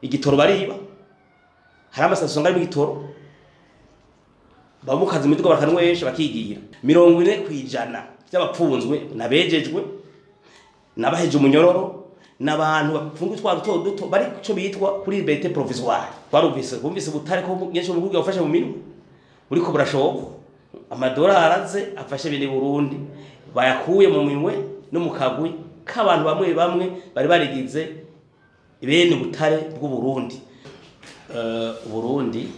igitoro bariba hari amasasyo ngari mu gitoro bamukaza imiduga bakanwesha bakigira 40% by'abapfunzwe nabejejwe nabaheje umunyororo n'abantu bapfungu twa duto bari cyo bitwa kuri liberté provisoire barumvise butare ko nyesho mu gihugu yafashe mu minwe uriko burashoboka amadolari araze afashe bene Burundi bayakuye mu minwe no mu kagwi k'abantu bamwe bari barigize bene butare bw'u Burundi. Burundi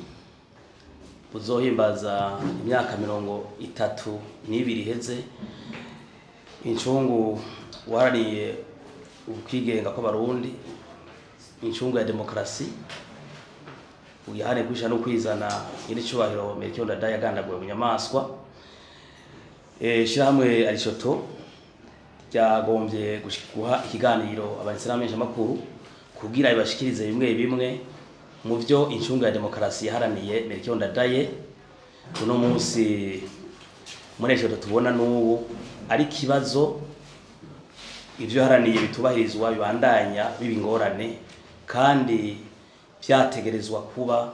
buzohimbaza imyaka 32 iheze incungu waraniye ukigenga ko Barundi incungu ya demokrasi uyahane kwisha no kwizana iri cyubahiro Melchior Ndadaye yagandaguye mu nyamaswa shiramwe arishoto ryagombye guha ikiganiro abanyiseramenje makuru kugira ibashikirize bimwe mu byo incungu ya demokrasi yaharaniye Melchior Ndadaye uno munsi muresho tubona n'ubu ari kibazo ivyo haraniye bitubahirizwa bibandanya bibingorane kandi byategerezwa kuba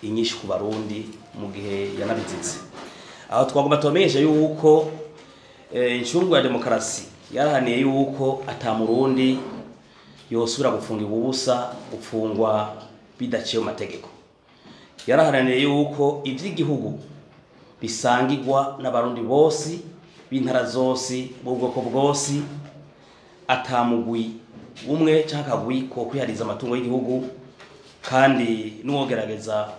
inyishu ku Barundi mu gihe yanabizitse aho twagomba tumenyesha yuko incungu ya demokrasi yarahaniye yuko atamurundi yosubira gufunga ubusa gufungwa bidaciye mu mategeko yaraharaniye yuko ivy'igihugu bisangirwa n'abarundi bose b'intara zose bw'ubwoko bwose atamugwi umwe cyakagwi ko kwihariza amatungo y'igihugu kandi nuwogerageza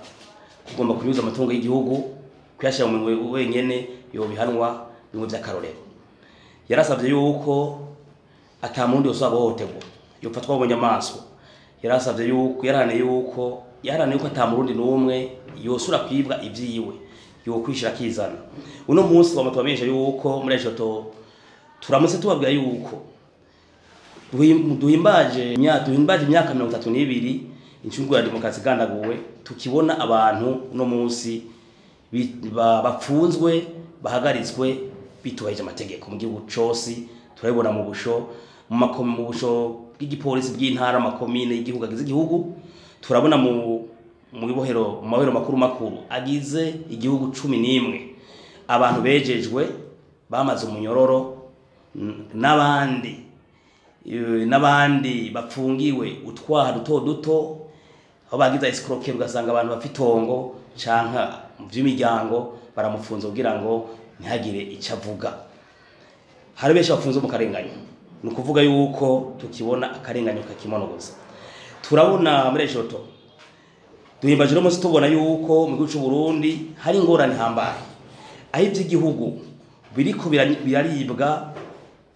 kugomba kunyuza amatungo y'igihugu kuyashira mu wenyene yobihanwa bimwe by'akarorero yarasabye yuko atamundi usabohotegwa yofatwa mu nyamaswa yarasabye yuko yarane yuko atamurundi n'umwe yosura kwibwa ivyiwe yo kwishira kizana uno munsi bamatubamenyesha yuko muri ejo turamutse tubabwira yuko duhimbaje imyaka 32 incungu ya demokrasi gandaguwe tukibona abantu uno munsi bapfunzwe bahagaritswe bitubahije amategeko mu gihugu cyose turabibona mu busho mu busho bw'igipolisi bw'intara makomine y'igihugu agize igihugu turabona mu bibohero makuru agize igihugu 11 abantu bejejwe bamaze umunyororo n'abandi bapfungiwe utwaha duto aho bagize escroquer ugasanga abantu bafitongo canka mu by'imiryango baramufunza kugira ngo ntihagire icavuga hari benshi bafunze mu karenganyo nukuvuga yuko tukibona akarenganyo kakimonogoza turabona muri ejoto duhimbaje no munsi tubona yuko mu gihugu cy'u Burundi hari ingorane hambaye aho iby'igihugu biriko biraribwa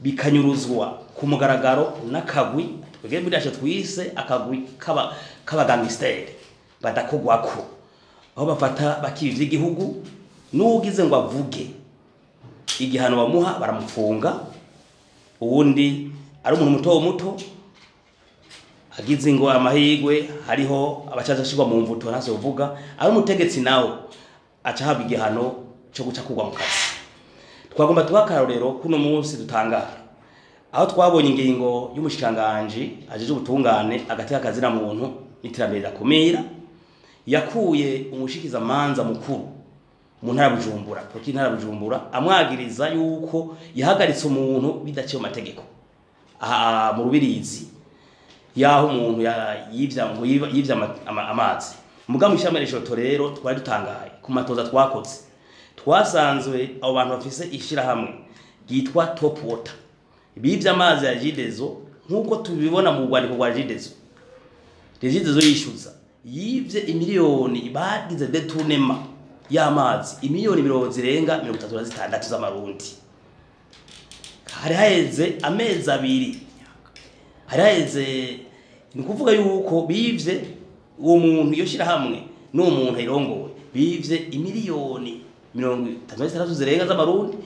bikanyuruzwa ku mugaragaro n'akagwi twege birashe twise akagwi k'abagangster badakogwako aho bafata bakibi by'igihugu n'ugize ngo avuge igihano bamuha baramufunga uwundi ari umuntu muto agize ngo amahigwe hariho abacaza shigwa mu mvuto ntazo uvuga ari umutegetsi nawo acahabwa igihano cyo guca kugwa mu kazi twagomba tubakarorero kuno munsi dutangara aho twabonye ingingo y'umushikanganje ajeje ubutungane agateka akazi na muntu n'iterambere rakomera yakuye umushikiza manza mukuru mu ntara Bujumbura kuko intara Bujumbura amwagiriza yuko yahagaritse umuntu bidaciye mu mategeko aha mu rubirizi yaho umuntu yivya amazi mugambo ishameresho rero twari dutangaye ku matoza twakoze twasanzwe abo bantu bafise ishira hamwe yitwa Top Water bivya amazi ya Jidezo nkuko tubibona mu rwandiko rwa Jidezo yishuza yivye imiliyoni bagize detunema y'amazi imiliyoni 36 z'amarundi hari haheze amezi abiri hari haheze ni kuvuga yuko bivye uwo muntu yoshira hamwe no muntu ayirongowe bivye imiliyoni 36 zirenga z'amarundi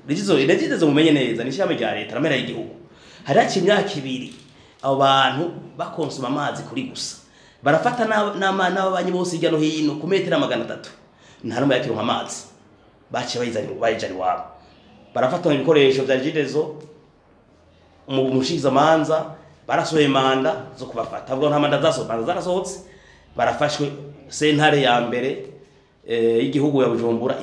regizo mumenye neza nishame rya leta ramera y'igihugu hari haci imyaka 2 abo bantu bakonsoma amazi kuri gusa barafata n'abanyi bose ijya no hino ku metero 300 nta numwe yakironka amazi bace bayijari wabo barafata ibikoresho bya Jidezo umushikiza manza barasohoye manda zo kubafata ubwo nta manda zarasohotse barafashwe sentare ya mbere y'igihugu ya Bujumbura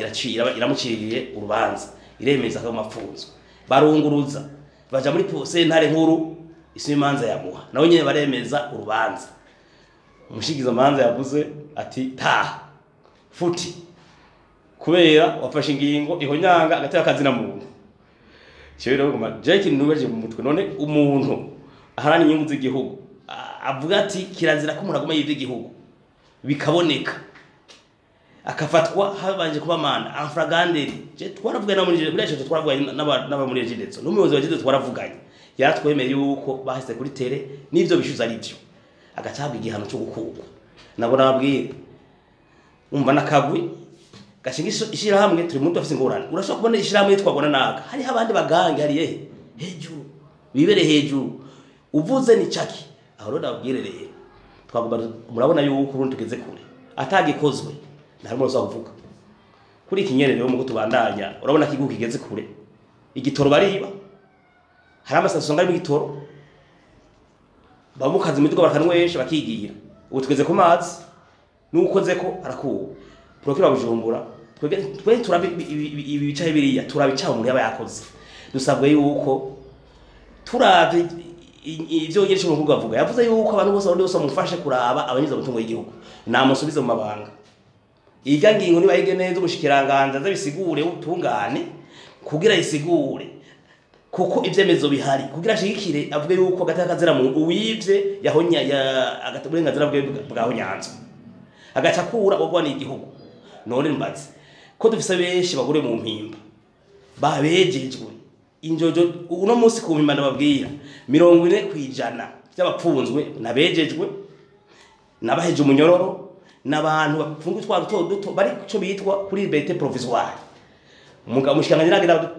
iramuciriye urubanza iremeza ko mapfunzo barunguruza baja muri sentare nkuru isimanza yamuha nawe nyene baremeza urubanza umushikiza manza yavuze ati ta futi kubera wafashe ingingo ihonyanga agateka kazina muntu cyo rero ngoma Jackie nubaje mu mutwe none umuntu aharani inyungu z'igihugu avuga ati kirazira ko umuntu aguma yivye igihugu bikaboneka akafatwa habanje kuba manda amfraganderi je twaravuga na muri buriya cyo twaravuga n'aba muri Jidezo n'umuyobozi wa Jidezo twaravuganye yaratwemeye yuko bahise kuri tele n'ivyo bishuza ari byo agatabwa igihano cyo gukurwa nabona babwire umva nakagwi gashinga ishira hamwe turi muntu afise ingorane urashobora kubona ishira hamwe twagona naga hari abandi bagange hari hejuru bibere hejuru uvuze ni caki aho rero babwire rero twagomba murabona yuko urundi tugeze kure atagikozwe ntarimo uzavuga kuri kinyere rero mu gutubandanya urabona ko igihugu kigeze kure igitoro bariba hari amasaso ngari mu gitoro bamukaza imiduga bakanwesha bakigira ubu tugeze ku mazi nukoze ko arakuwe Prokira Bujumbura twe turabi ibicaye biriya turabica umuntu yaba yakoze dusabwe yuko turavye ivyo yeshe mu kuvuga avuga yavuze yuko abantu bose bose mufashe kuraba abanyiza mutungo y'igihugu namusubize mu mabanga iga ngingo niba yige neza umushikiranganje azabisigure utungane kugira isigure kuko ivyemezo bihari kugira shigikire avuge yuko agataka mu uwivye yahonya agataburenganzira bwaho nyanzo agacakura ogwa ni igihugu none mbaze ko dufise benshi bagure mu mpimba babejejwe injojo uno munsi ku mpimba ndababwira 40% by'abapfunzwe nabejejwe nabaheje umunyororo n'abantu bapfungwe twa duto bari cyo bitwa kuri liberté provisoire umugabo mushikanganye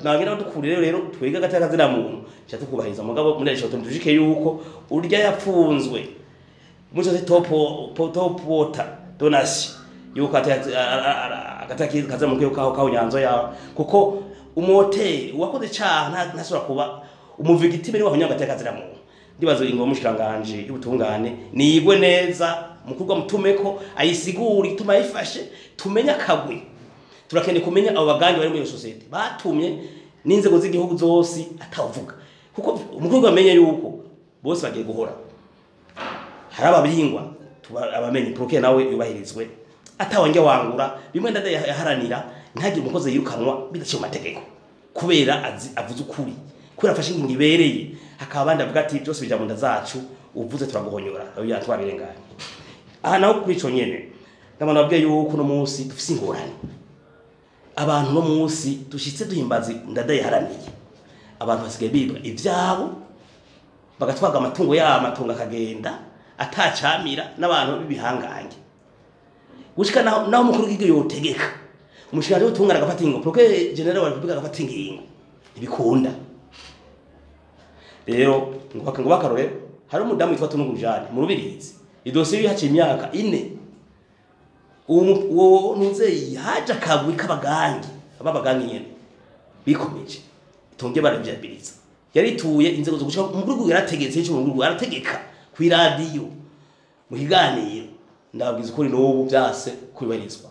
nagira dukurire rero twega gataka zina muntu cyatukubahiza umugabo muri ejo tujike yuko urya yapfunzwe muzo topo water donasi yuko agataki kaza mu kyo kaho nyanzo ya kuko umoteri wakoze cyaha ntasura kuba umuvigitime ni wahonyanga gataka zina muntu ndibazo ingo mushikanganje y'ubutungane nigwe neza mukurwa mutumeko ayisigura ituma yifashe tumenya kagwe turakene kumenya abo bagangi bari muri society batumye n'inzego z'igihugu zose atavuga kuko umukurwa amenye yuko bose bagiye guhora harababingwa abamenye proke nawe yubahirizwe atawange wangura bimwe ndade yaharanira ntagire umukoze yirukanwa bidaciye mu mategeko kubera avuze ukuri kubera afashe ingingo ibereye hakaba bandi avuga ati byose bija mu nda zacu uvuze turaguhonyora oya twabirenganye aha naho kuri ico nyene ndabona babwiye yuko no munsi dufise ingorane abantu no munsi dushitse duhimbaza ndada yaharaniye abantu basigaye bibwa ivyabo bagatwaga amatungo y'amatungo akagenda atacamira n'abantu bibihangange gushika naho mukuru w'igihugu yotegeka umushikanje utungana agafata ingo proke general wa republika agafata ingingo ibikunda rero ngo bakarore hari umudamu witwa Tunugujane mu Rubirizi idosiye yacu imyaka 4 uwo nuze yaje akagwi kabagangi ababagangi nyene bikomeje itonge baravyabiriza yarituye inzego zo gushaka umuguru yarategetse cyo umuguru arategeka ku radio mu higaniro ndabwiza ukuri n'ubu byase kubibarizwa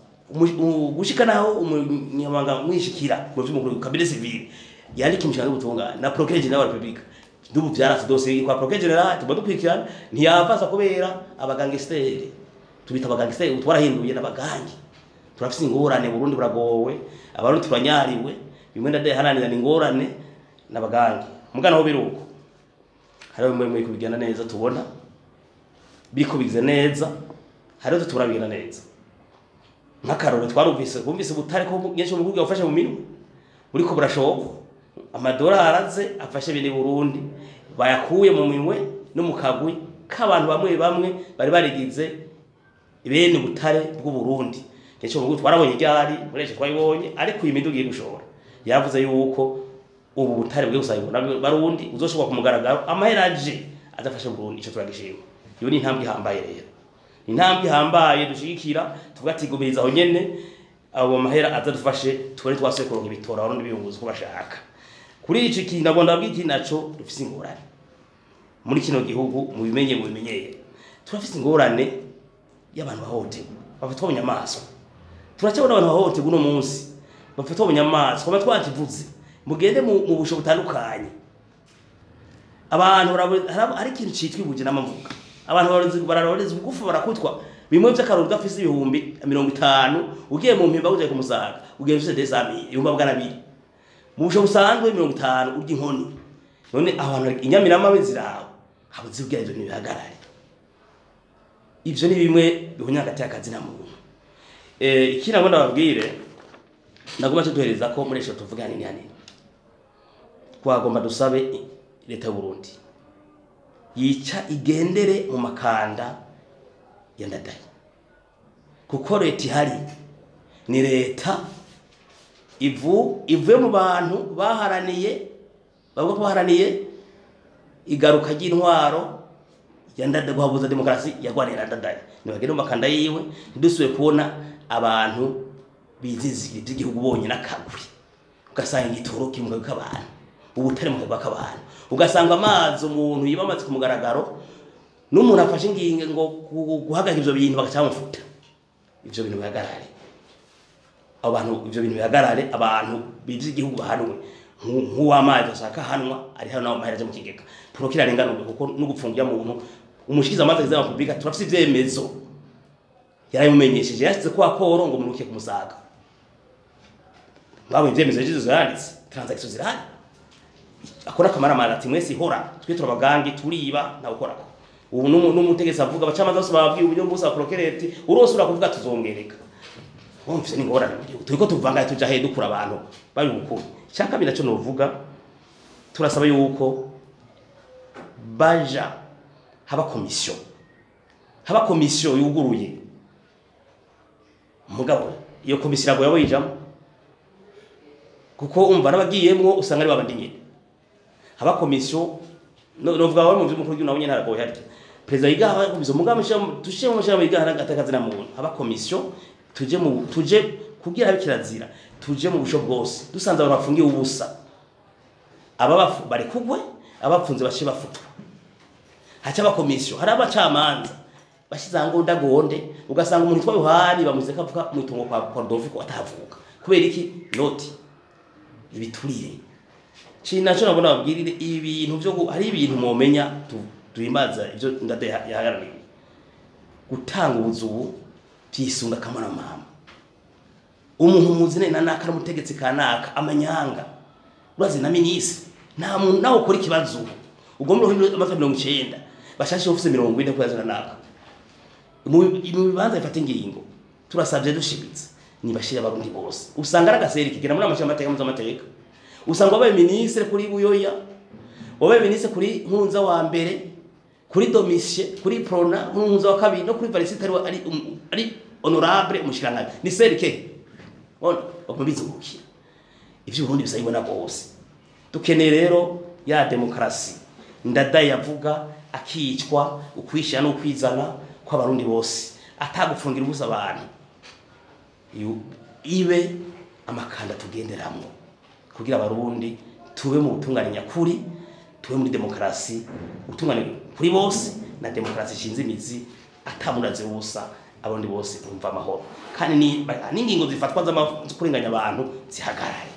gushika naho umunyamanga mwishikira mu by'umuguru kabine civile yari kimishaka gutunga na procureur general wa republika ndubu byarase dosiye kwa procureur general tubadukwikirana ntiyavaza kubera abagangesteri tubita abagangesteri twarahinduye n'abagangi turafise ingorane Burundi buragowe abarundi turanyariwe bimwe ndade haranira ingorane n'abagangi mugana ho biruko hariho muri kubigana neza tubona biko bigize neza hariho turabigana neza nkakarore twarumvise kumvise butare ko nyesho mu Burundi afashe mu minwe muri ko burashoboka amadolari aze afashe bene Burundi bayakuye mu minwe no mu kagwi k'abantu bamwe bari barigize ibene butare bw'u Burundi nyesho mu Burundi twarabonye ryari mureje twayibonye ariko imidugiye gushora yavuze yuko ubu butare bwe gusayibona barundi uzoshobora kumugaragaro amaheraje azafashe mu Burundi ico turagishima iyo ni intambwe ihambaye rero intambwe ihambaye dushigikira tuvuga ati gubiriza aho nyene abo mahera azadufashe tubone twasuye kuronka ibitora abarundi biyunguza ko bashaka kuri ico kintu ndabona bw'iki naco dufise ingorane muri kino gihugu mu bimenyeye turafite ingorane y'abantu bahohoterwa bafatwa mu nyamaswa turacyabona abantu bahohoterwa uno munsi bafatwa mu nyamaswa kuba twakivuze mugende mu busho butandukanye abantu hari ikintu citwa ibuje n'amavuga abantu bararoreza ubugufu barakutwa bimwe by'akaruru gafise ibihumbi 50 ugiye mu mpimba uje kumusaga ugiye ufise desami ibihumbi bwa 2 mu busho busanzwe 50 urya inkoni none abantu inyamirama beziraho habuze ubwenge ntibihagarare ivyo ni bimwe bihunya hagati y'akazi na muntu ikindi ngo ndababwire nagoma cyo duhereza ko muri esho tuvuga nini hanini twagomba dusabe leta y'u Burundi yica igendere mu makanda ya Ndadaye kuko leta ihari ni leta ivuye mu bantu baharaniye bavuga ko baharaniye igaruka ry'intwaro ya Ndadaye guhabuza demokarasi yagwanira Ndadaye nibagenda mu makanda yiwe ntidusuye kubona abantu bizizira igihugu bonye nakaguri ugasanga igitoro kimugaye k'abantu ubutare mu k'abantu ugasanga amazi umuntu yibamaze ku mugaragaro n'umuntu afashe ingingo ngo guhagarika ivyo bintu bagacamufuta ivyo bintu bihagarare abantu ivyo bintu bihagarare abantu bizi igihugu bahanwe nk'uwamazi ashaka hanwa ari hano amaheraje mu kigega prokira renganurwe kuko no gupfungira muntu umushikiza amazi za Republika turafite ivyemezo yarayimumenyesheje yasize kwa poro ngo muruke kumusaga ngabo ivyemezo jizo zanditse transaction zirahari akora kamara ati mwese ihora twe turabagangi turiba na ukorako ubu n'umutegetse avuga bacamaza bose babwiye uburyo mbose wa prokereti urosura kuvuga tuzongereka wumvise ni ngorane turiko tuvanga tuja he dukura abantu bari gukuru cyaka binaco novuga turasaba yuko baja haba komisiyo yuguruye mugabo iyo komisiyo yabo yabijamo kuko umva nabagiyemwo usanga ari babandi nyine haba komisiyo novuga wa mu by'umukuru w'igihugu nyine haragoye harya perezida yigaha komisiyo mugabo tushe mu mashara yigaha n'agatakazi na muntu haba komisiyo tuje kugira bikirazira tuje mu busho bwose dusanze abantu bafungiye ubusa aba bari kugwe abapfunze bashe bafutwa haca ba komisiyo hari abacamanza bashizango ndagonde ugasanga umuntu twa Yohani bamuze kavuka mu itongo kwa Cordoviko atavuka kubera iki noti ibiturire Chinacho nabona babwirire ibintu byo hari ibintu momenya duhimbaza ivyo Ndadaye yahagarariye gutanga ubuzubu byisunga kamana mama umuntu muzine nanaka mutegetsi kanaka amanyanga urazi na ministre nta muntu nawe ukora ikibazo ubwo muri 1990 bashashe office 40 kwazana naka mu bibanza ifata ingingo turasabye dushibitse nibashira abarundi bose usanga aragaseri kigera muri amashamba ateka muzamateka usanga wabaye ministre kuri Buyoya wabaye ministre kuri Nkunza wa mbere kuri Domicie kuri Prona Nkunza wa kabiri no kuri Valentin ari honorable mushirangana ni serike on bakubizuki ivyo Burundi bisayibona bose dukeneye rero ya demokrasi Ndadaye yavuga akicwa ukwishana no kwizana kw'abarundi bose atagufungira ubusa abantu ibe amakanda tugenderamwo kugira abarundi tube mu butungane nyakuri tube muri demokrasi utungane kuri bose na demokrasi ishinze imizi atamunaze ubusa abarundi bose bumva amahoro kandi ni n'ingingo zifatwa z'akurenganya abantu zihagarare